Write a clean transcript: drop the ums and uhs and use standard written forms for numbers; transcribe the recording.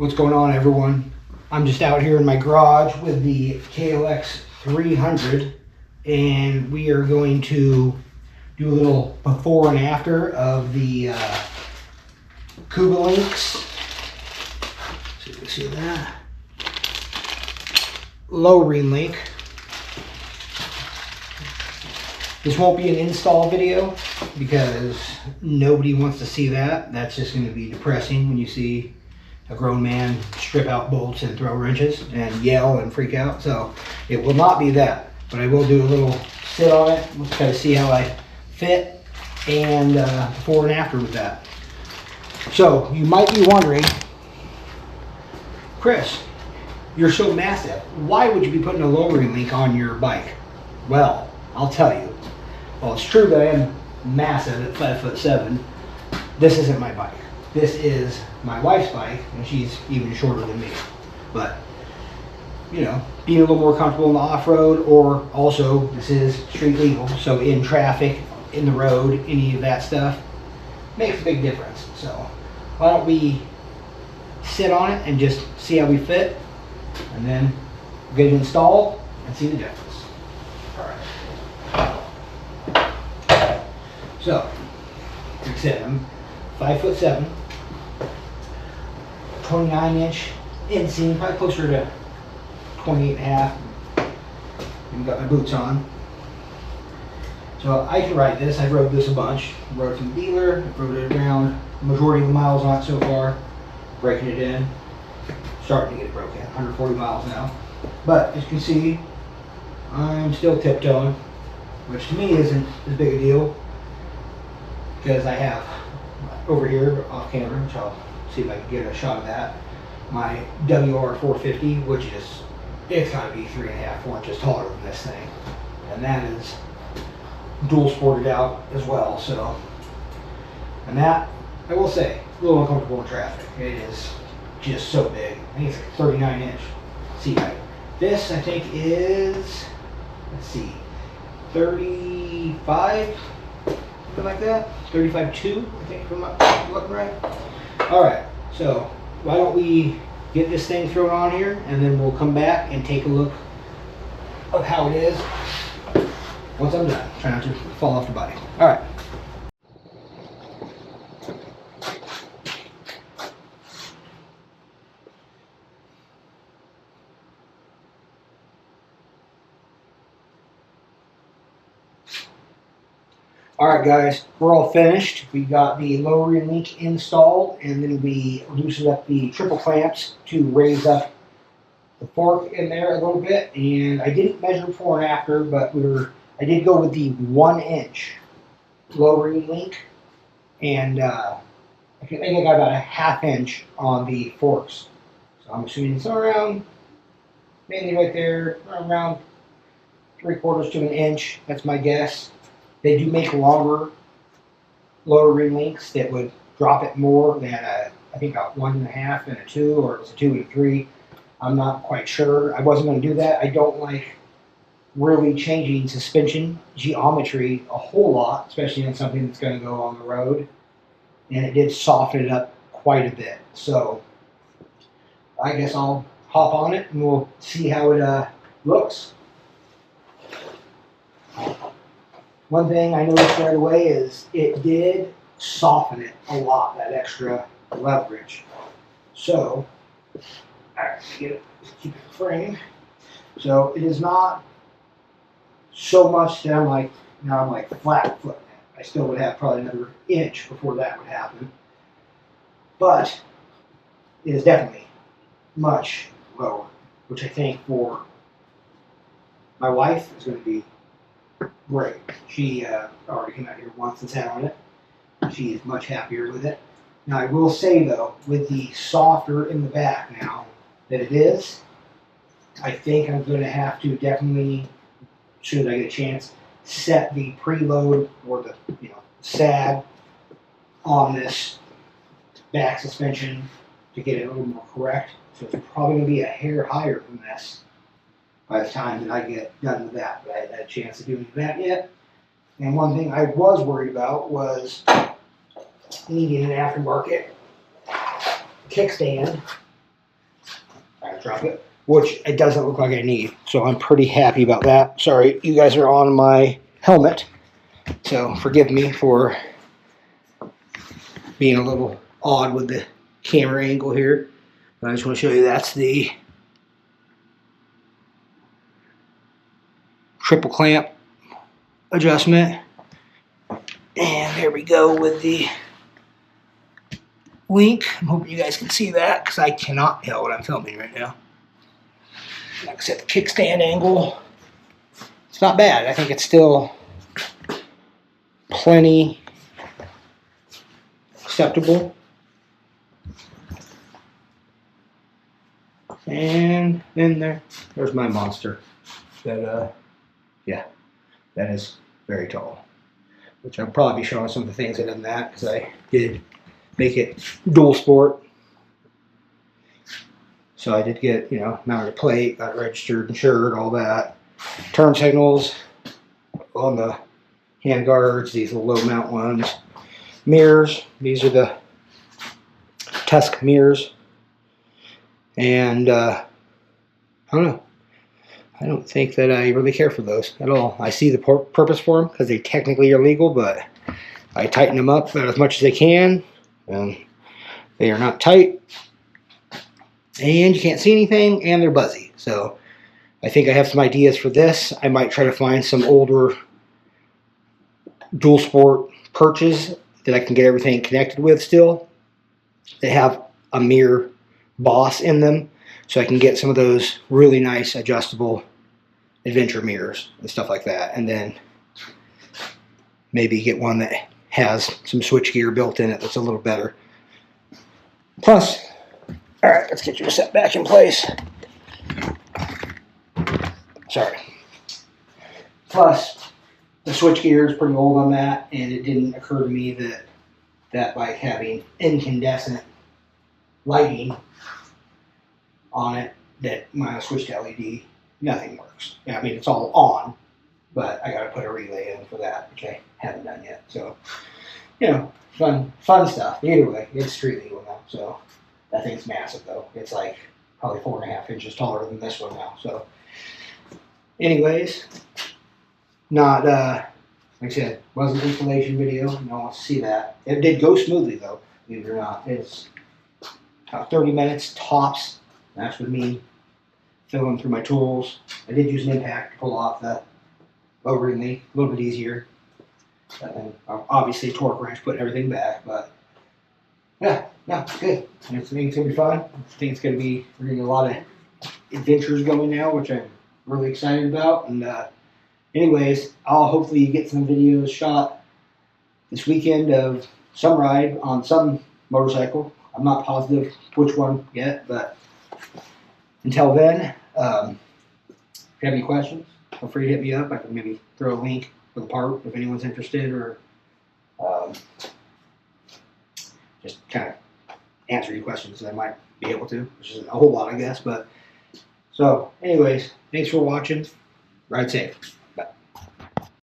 What's going on, everyone? I'm just out here in my garage with the KLX 300, and we are going to do a little before and after of the KLX. So you can see that lowering link. This won't be an install video because nobody wants to see that. That's just going to be depressing when you see a grown man strip out bolts and throw wrenches and yell and freak out. So it will not be that, but I will do a little sit on it. Let's kind of see how I fit and before and after with that. So you might be wondering, Chris, you're so massive. Why would you be putting a lowering link on your bike? Well, I'll tell you. Well, it's true that I am massive at 5'7". This isn't my bike. This is my wife's bike, and she's even shorter than me. But, you know, being a little more comfortable in the off-road, or also, this is street legal, so in traffic, in the road, any of that stuff, makes a big difference. So, why don't we sit on it and just see how we fit, and then get it installed and see the difference. All right. So, like I said, I'm 5'7", 29-inch inseam, probably closer to 28.5. And got my boots on. So I can ride this. I've rode this a bunch. Rode it from the dealer, rode it around. Majority of the miles on it so far. Breaking it in. Starting to get it broken. 140 miles now. But as you can see, I'm still tiptoeing, which to me isn't as big a deal because I have over here off camera, which I'll see if I can get a shot of that, my WR450, which is, it's got to be 3.5, 4 inches taller than this thing, and that is dual sported out as well. So, and that, I will say, a little uncomfortable in traffic. It is just so big. I think it's like 39-inch seat height. This, I think, is, let's see, 35, something like that. 35.2, I think, if I'm not looking right. All right, so why don't we get this thing thrown on here, and then we'll come back and take a look of how it is once I'm done. Try not to fall off the body. All right. Alright guys, we're all finished. We got the lowering link installed, and then we loosened up the triple clamps to raise up the fork in there a little bit. And I didn't measure before and after, but I did go with the 1-inch lowering link, and I think I got about a 1/2 inch on the forks. So I'm assuming it's around, mainly right there, around 3/4 to an inch. That's my guess. They do make longer lowering links that would drop it more than I think a 1.5 and a 2, or it's a 2 and a 3. I'm not quite sure. I wasn't going to do that. I don't like really changing suspension geometry a whole lot, especially on something that's going to go on the road. And it did soften it up quite a bit. So I guess I'll hop on it and we'll see how it looks. One thing I noticed right away is it did soften it a lot, that extra leverage. So, alright, get it, just keep it framed. So it is not so much that I'm like flat footing it. I still would have probably another inch before that would happen. But it is definitely much lower, which I think for my wife is going to be great. She already came out here once and sat on it. She is much happier with it. Now I will say though, with the softer in the back now that it is, I think I'm going to have to definitely, as soon as I get a chance, set the preload or the sag on this back suspension to get it a little more correct. So it's probably going to be a hair higher than this by the time that I get done with that. But I haven't had a chance to do any of that yet. And one thing I was worried about was needing an aftermarket kickstand drop it, which it doesn't look like I need. So I'm pretty happy about that. Sorry, you guys are on my helmet, so forgive me for being a little odd with the camera angle here. But I just want to show you that's the triple clamp adjustment. And there we go with the link. I'm hoping you guys can see that because I cannot tell what I'm filming right now. Like I said, the kickstand angle, it's not bad. I think it's still plenty acceptable. And then there's my monster. That, yeah, that is very tall. Which I'll probably be showing some of the things that done that because I did make it dual sport. So I did get, you know, mounted a plate, got it registered, insured, all that. Turn signals on the hand guards, these little low mount ones. Mirrors, these are the Tusk mirrors. And I don't know. I don't think that I really care for those at all. I see the purpose for them because they technically are legal, but I tighten them up about as much as they can. And they are not tight. And you can't see anything, and they're buzzy. So I think I have some ideas for this. I might try to find some older dual sport perches that I can get everything connected with still. They have a mirror boss in them, so I can get some of those really nice adjustable adventure mirrors and stuff like that. And then maybe get one that has some switchgear built in it that's a little better. Plus, all right, let's get you set back in place. Sorry. Plus, the switchgear is pretty old on that, and it didn't occur to me that by having incandescent lighting on it, that when I switch to LED, nothing works. Yeah, I mean, it's all on, but I got to put a relay in for that, which I haven't done yet. So, you know, fun stuff. Either way, it's street legal now, so. That thing's massive though. It's like probably 4.5 inches taller than this one now. So anyways, not like I said, wasn't an installation video. You don't want to see that. It did go smoothly though, believe it or not. It's about 30 minutes tops. That's with me filling through my tools. I did use an impact to pull off the lowering knee, a little bit easier. And obviously torque wrench put everything back, but yeah, no, it's good. I think it's going to be fun. I think it's going to be, we're getting a lot of adventures going now, which I'm really excited about. And anyways, I'll hopefully get some videos shot this weekend of some ride on some motorcycle. I'm not positive which one yet, but until then, if you have any questions, feel free to hit me up. I can maybe throw a link for the part if anyone's interested, or just kind of answer your questions that I might be able to, which isn't a whole lot, I guess. But so anyways, thanks for watching. Ride safe.